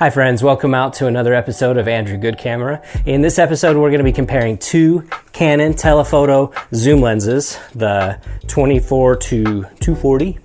Hi friends, welcome out to another episode of Andrew Good Camera. In this episode, we're going to be comparing two Canon telephoto zoom lenses, the 24-240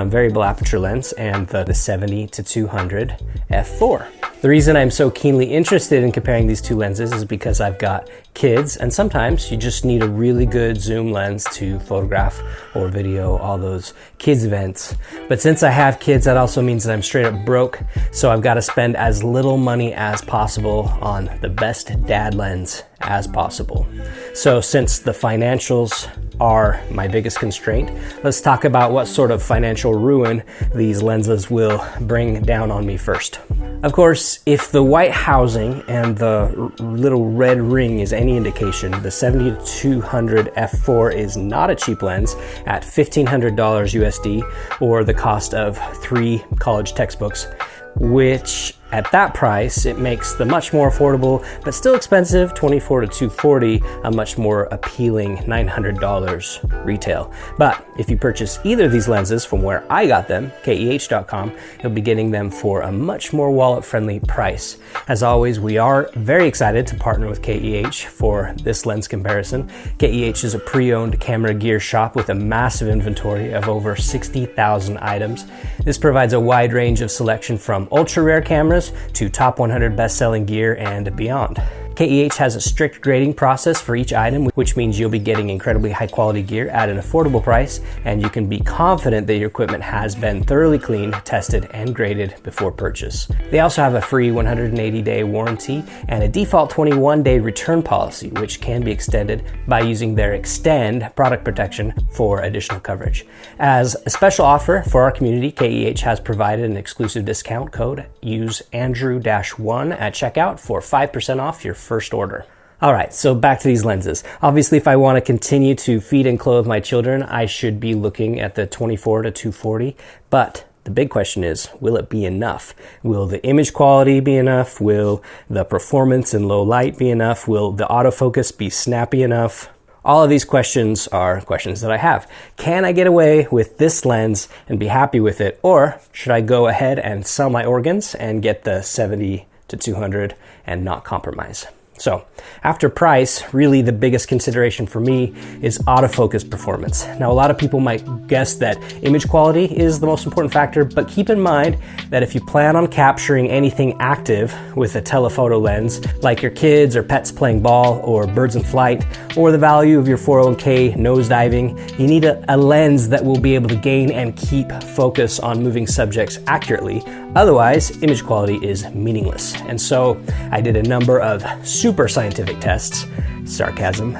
variable aperture lens and the 70-200 f4. The reason I'm so keenly interested in comparing these two lenses is because I've got kids, and sometimes you just need a really good zoom lens to photograph or video all those kids events. But since I have kids, that also means that I'm straight up broke, so I've got to spend as little money as possible on the best dad lens as possible. So since the financials are my biggest constraint, let's talk about what sort of financial ruin these lenses will bring down on me first. Of course, if the white housing and the little red ring is any indication, the 70-200 f4 is not a cheap lens at $1,500 USD, or the cost of 3 college textbooks, which at that price, it makes the much more affordable, but still expensive 24-240 a much more appealing $900 retail. But if you purchase either of these lenses from where I got them, KEH.com, you'll be getting them for a much more wallet-friendly price. As always, we are very excited to partner with KEH for this lens comparison. KEH is a pre-owned camera gear shop with a massive inventory of over 60,000 items. This provides a wide range of selection from ultra-rare cameras to top 100 best-selling gear and beyond. KEH has a strict grading process for each item, which means you'll be getting incredibly high-quality gear at an affordable price, and you can be confident that your equipment has been thoroughly cleaned, tested, and graded before purchase. They also have a free 180-day warranty and a default 21-day return policy, which can be extended by using their Extend product protection for additional coverage. As a special offer for our community, KEH has provided an exclusive discount code. Use Andrew-1 at checkout for 5% off your first order. All right, so back to these lenses. Obviously, if I want to continue to feed and clothe my children, I should be looking at the 24-240, but the big question is, will it be enough? Will the image quality be enough? Will the performance in low light be enough? Will the autofocus be snappy enough? All of these questions are questions that I have. Can I get away with this lens and be happy with it? Or should I go ahead and sell my organs and get the 70-200 and not compromise? So after price, really the biggest consideration for me is autofocus performance. Now, a lot of people might guess that image quality is the most important factor, but keep in mind that if you plan on capturing anything active with a telephoto lens, like your kids or pets playing ball or birds in flight, or the value of your 401k nosediving, you need a lens that will be able to gain and keep focus on moving subjects accurately. Otherwise, image quality is meaningless. And so I did a number of super scientific tests, sarcasm,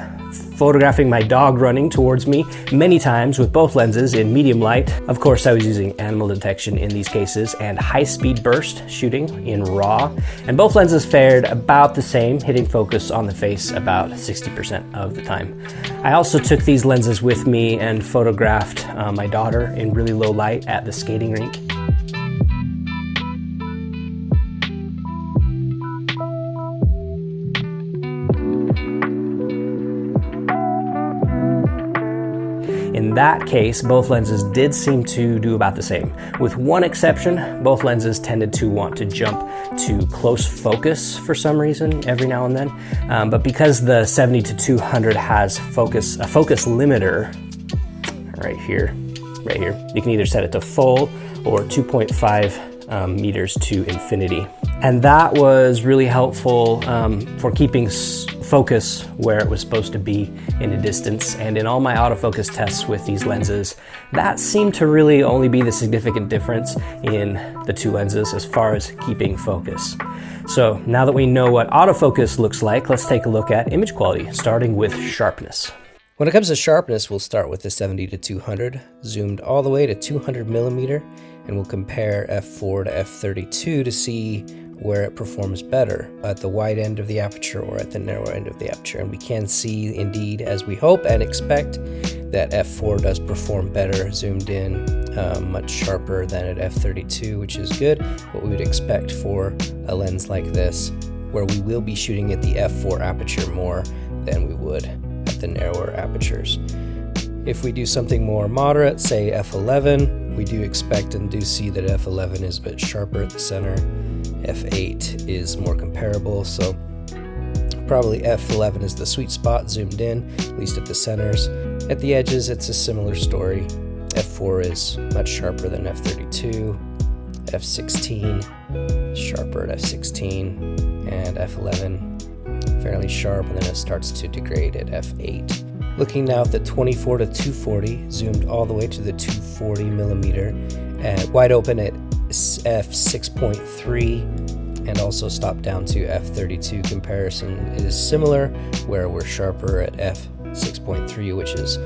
photographing my dog running towards me many times with both lenses in medium light. Of course, I was using animal detection in these cases and high-speed burst shooting in RAW. And both lenses fared about the same, hitting focus on the face about 60% of the time. I also took these lenses with me and photographed my daughter in really low light at the skating rink. In that case, both lenses did seem to do about the same. With one exception, both lenses tended to want to jump to close focus for some reason every now and then. But because the 70-200 has a focus limiter right here, you can either set it to full or 2.5 meters to infinity. And that was really helpful for keeping focus where it was supposed to be in a distance. And in all my autofocus tests with these lenses, that seemed to really only be the significant difference in the two lenses as far as keeping focus. So now that we know what autofocus looks like, let's take a look at image quality, starting with sharpness. When it comes to sharpness, we'll start with the 70-200, zoomed all the way to 200mm, and we'll compare f4 to f32 to see where it performs better, at the wide end of the aperture or at the narrow end of the aperture. And we can see, indeed, as we hope and expect, that f4 does perform better zoomed in, much sharper than at f32, which is good, what we would expect for a lens like this, where we will be shooting at the f4 aperture more than we would at the narrower apertures. If we do something more moderate, say f11, we do expect and do see that f11 is a bit sharper at the center, f8 is more comparable, so probably f11 is the sweet spot zoomed in, at least at the centers. At the edges, it's a similar story. f4 is much sharper than f32, f16 sharper at f16, and f11 fairly sharp, and then it starts to degrade at f8. Looking now at the 24 to 240, zoomed all the way to the 240mm, and wide open at f6.3, and also stopped down to f32. Comparison is similar, where we're sharper at f6.3, which is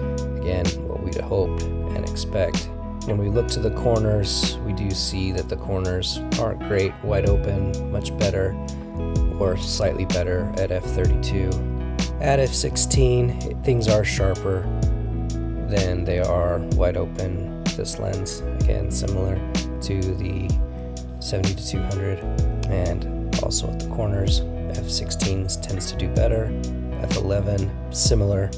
again what we'd hoped and expect. When we look to the corners, we do see that the corners aren't great wide open, much better or slightly better at f32. At f16, things are sharper than they are wide open. This lens, again, similar to the 70-200, and also at the corners, f16 tends to do better. f11, similar,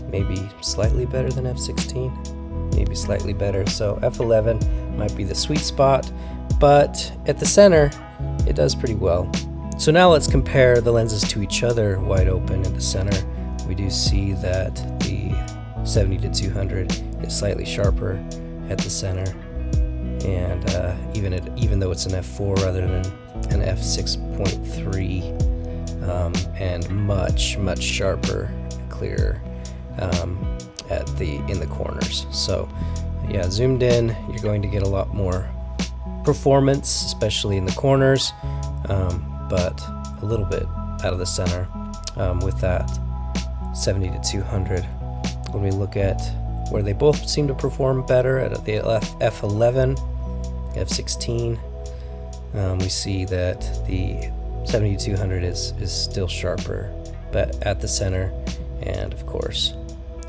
maybe slightly better than f16, maybe slightly better. So f11 might be the sweet spot, but at the center, it does pretty well. So now let's compare the lenses to each other wide open in the center. We do see that the 70-200 is slightly sharper at the center, and even though it's an f4 rather than an f6.3, and much sharper, clearer in the corners. So yeah, zoomed in, you're going to get a lot more performance, especially in the corners, but a little bit out of the center with that 70-200. When we look at where they both seem to perform better, at the f11, f16, we see that the 70-200 is still sharper, but at the center and of course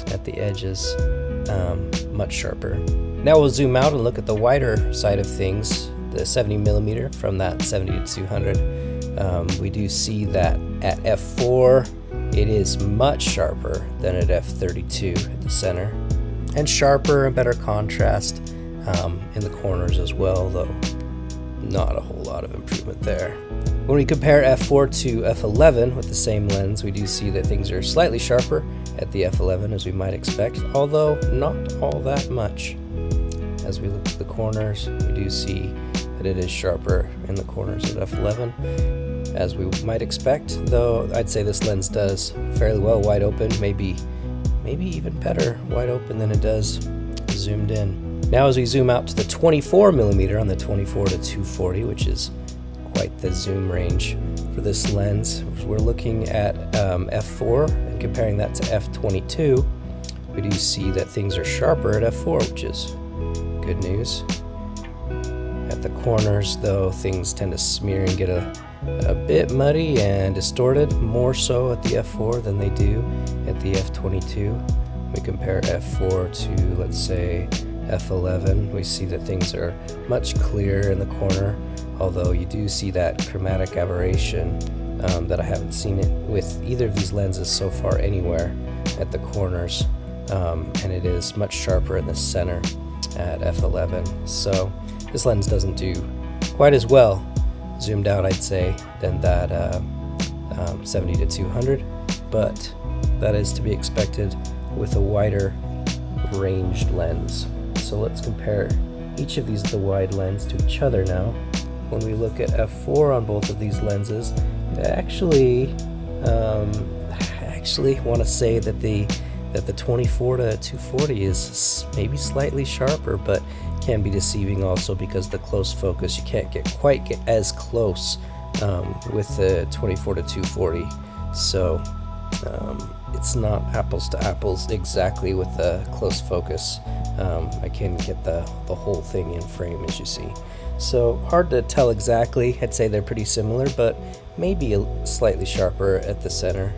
at the edges, much sharper. Now we'll zoom out and look at the wider side of things, the 70mm from that 70-200. We do see that at f4 it is much sharper than at f32 at the center, and sharper and better contrast in the corners as well, though not a whole lot of improvement there. When we compare f4 to f11 with the same lens, we do see that things are slightly sharper at the f11 as we might expect, although not all that much. As we look to the corners, we do see that it is sharper in the corners at f11 as we might expect, though I'd say this lens does fairly well wide open, maybe even better wide open than it does zoomed in. Now as we zoom out to the 24mm on the 24 to 240, which is quite the zoom range for this lens, we're looking at f4 and comparing that to f22. We do see that things are sharper at f4, which is good news. At the corners, though, things tend to smear and get a bit muddy and distorted, more so at the f4 than they do at the f22. We compare f4 to, let's say, f11. We see that things are much clearer in the corner, although you do see that chromatic aberration that I haven't seen it with either of these lenses so far anywhere at the corners, and it is much sharper in the center at f11. So this lens doesn't do quite as well zoomed out, I'd say, than that 70-200, but that is to be expected with a wider ranged lens. So let's compare each of these, the wide lens, to each other now. When we look at f4 on both of these lenses, I actually want to say that the 24 to 240 is maybe slightly sharper, but can be deceiving also because the close focus, you can't quite get as close with the 24 to 240. So it's not apples to apples exactly with the close focus. I can get the whole thing in frame, as you see. So hard to tell exactly. I'd say they're pretty similar, but maybe slightly sharper at the center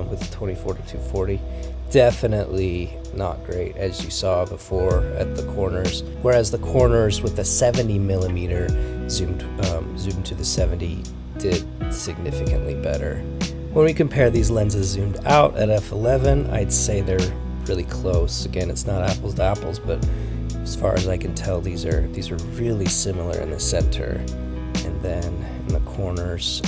with the 24 to 240. Definitely not great, as you saw before at the corners, whereas the corners with the 70mm zoomed to the 70 did significantly better. When we compare these lenses zoomed out at f11, I'd say they're really close. Again, it's not apples to apples, but as far as I can tell, these are really similar in the center, and then in the corners,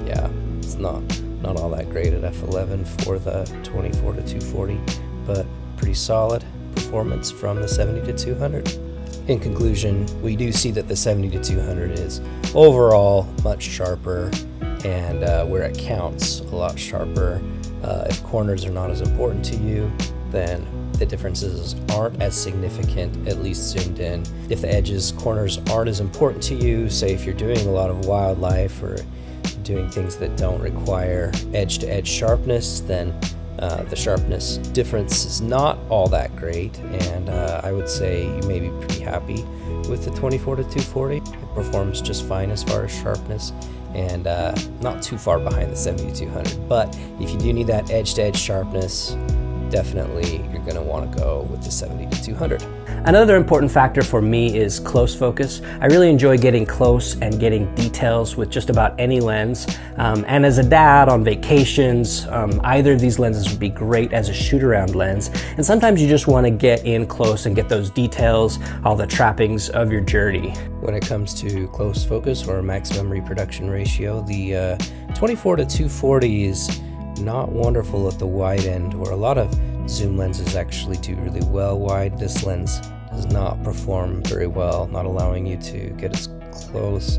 yeah, it's not all that great at f11 for the 24-240, but pretty solid performance from the 70-200. In conclusion, we do see that the 70-200 is overall much sharper, and where it counts, a lot sharper. If corners are not as important to you, then the differences aren't as significant, at least zoomed in. If the edges, corners aren't as important to you, say if you're doing a lot of wildlife or doing things that don't require edge-to-edge sharpness, then the sharpness difference is not all that great, and I would say you may be pretty happy with the 24-240. It performs just fine as far as sharpness, and not too far behind the 70-200. But if you do need that edge-to-edge sharpness, definitely you're going to want to go with the 70-200. Another important factor for me is close focus. I really enjoy getting close and getting details with just about any lens. And as a dad on vacations, either of these lenses would be great as a shoot-around lens. And sometimes you just want to get in close and get those details, all the trappings of your journey. When it comes to close focus or maximum reproduction ratio, the 24-240 is not wonderful at the wide end, where a lot of zoom lenses actually do really well wide. This lens does not perform very well, not allowing you to get as close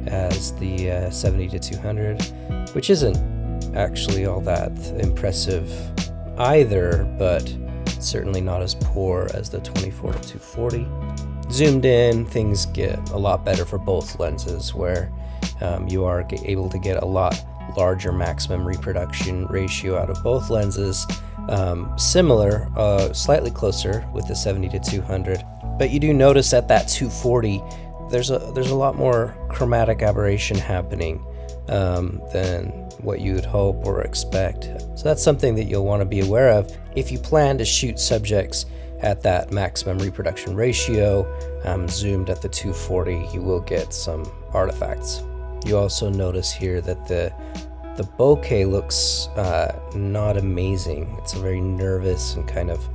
as the 70-200, which isn't actually all that impressive either, but certainly not as poor as the 24-240. Zoomed in, things get a lot better for both lenses, where you are able to get a lot larger maximum reproduction ratio out of both lenses. Similar, slightly closer with the 70-200, but you do notice at that 240 there's a lot more chromatic aberration happening than what you would hope or expect. So that's something that you'll want to be aware of if you plan to shoot subjects at that maximum reproduction ratio. Zoomed at the 240, you will get some artifacts. You also notice here that the bokeh looks not amazing. It's a very nervous and kind of,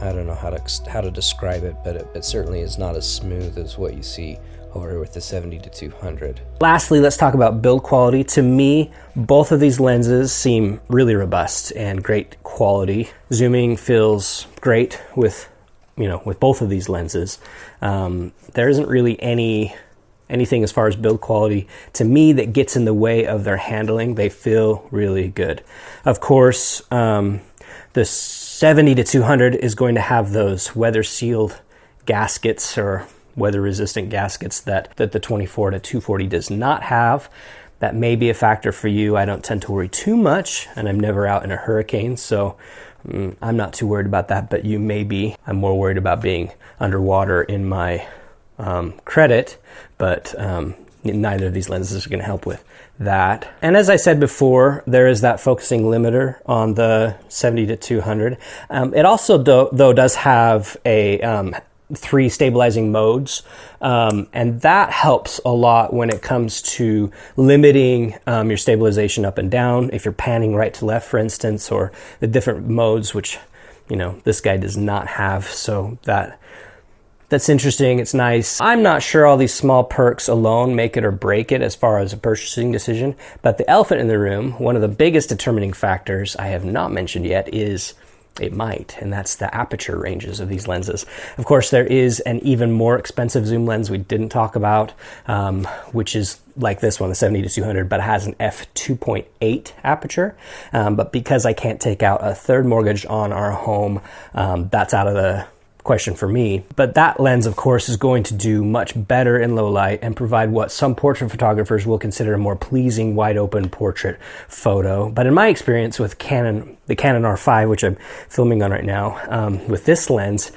I don't know how to describe it, but it certainly is not as smooth as what you see over here with the 70-200. Lastly, let's talk about build quality. To me, both of these lenses seem really robust and great quality. Zooming feels great with both of these lenses. There isn't really anything as far as build quality to me that gets in the way of their handling. They feel really good. Of course, the 70-200 is going to have those weather sealed gaskets or weather resistant gaskets that the 24-240 does not have. That may be a factor for you. I don't tend to worry too much, and I'm never out in a hurricane, so I'm not too worried about that, but you may be. I'm more worried about being underwater in my credit, but neither of these lenses are going to help with that. And as I said before, there is that focusing limiter on the 70-200. It also though does have a 3 stabilizing modes, and that helps a lot when it comes to limiting your stabilization up and down if you're panning right to left, for instance, or the different modes, which this guy does not have. So that's interesting. It's nice. I'm not sure all these small perks alone make it or break it as far as a purchasing decision, but the elephant in the room, one of the biggest determining factors I have not mentioned yet, is it might, and that's the aperture ranges of these lenses. Of course, there is an even more expensive zoom lens we didn't talk about, which is like this one, the 70-200, but it has an f2.8 aperture. But because I can't take out a third mortgage on our home, that's out of the question for me. But that lens, of course, is going to do much better in low light and provide what some portrait photographers will consider a more pleasing wide open portrait photo. But in my experience with the Canon R5, which I'm filming on right now, with this lens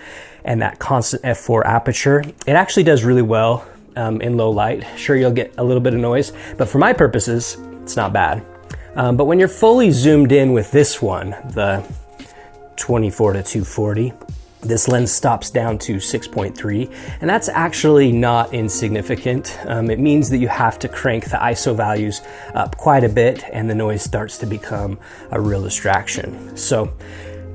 and that constant f4 aperture, it actually does really well in low light. Sure, you'll get a little bit of noise, but for my purposes, it's not bad. But when you're fully zoomed in with this one, the 24-240, this lens stops down to 6.3, and that's actually not insignificant. It means that you have to crank the ISO values up quite a bit, and the noise starts to become a real distraction. So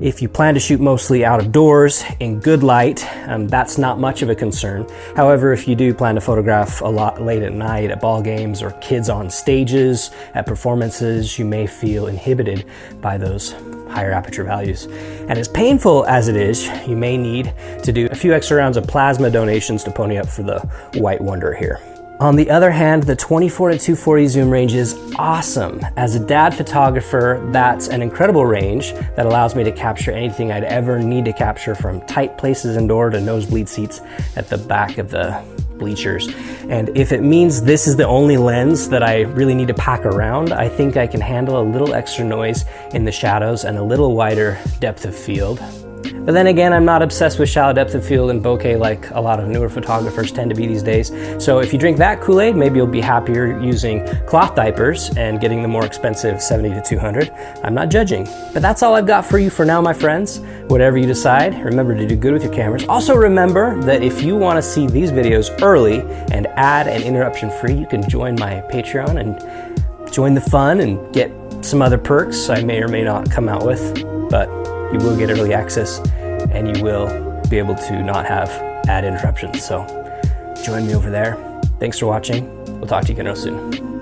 If you plan to shoot mostly out of doors in good light, that's not much of a concern. However, if you do plan to photograph a lot late at night at ball games or kids on stages, at performances, you may feel inhibited by those higher aperture values. And as painful as it is, you may need to do a few extra rounds of plasma donations to pony up for the white wonder here. On the other hand, the 24 to 240 zoom range is awesome. As a dad photographer, that's an incredible range that allows me to capture anything I'd ever need to capture, from tight places indoor to nosebleed seats at the back of the bleachers. And if it means this is the only lens that I really need to pack around, I think I can handle a little extra noise in the shadows and a little wider depth of field. But then again, I'm not obsessed with shallow depth of field and bokeh like a lot of newer photographers tend to be these days. So if you drink that Kool-Aid, maybe you'll be happier using cloth diapers and getting the more expensive 70 to 200. I'm not judging. But that's all I've got for you for now, my friends. Whatever you decide, remember to do good with your cameras. Also remember that if you want to see these videos early and ad and interruption free, you can join my Patreon and join the fun and get some other perks I may or may not come out with. But you will get early access and you will be able to not have ad interruptions. So join me over there. Thanks for watching. We'll talk to you again real soon.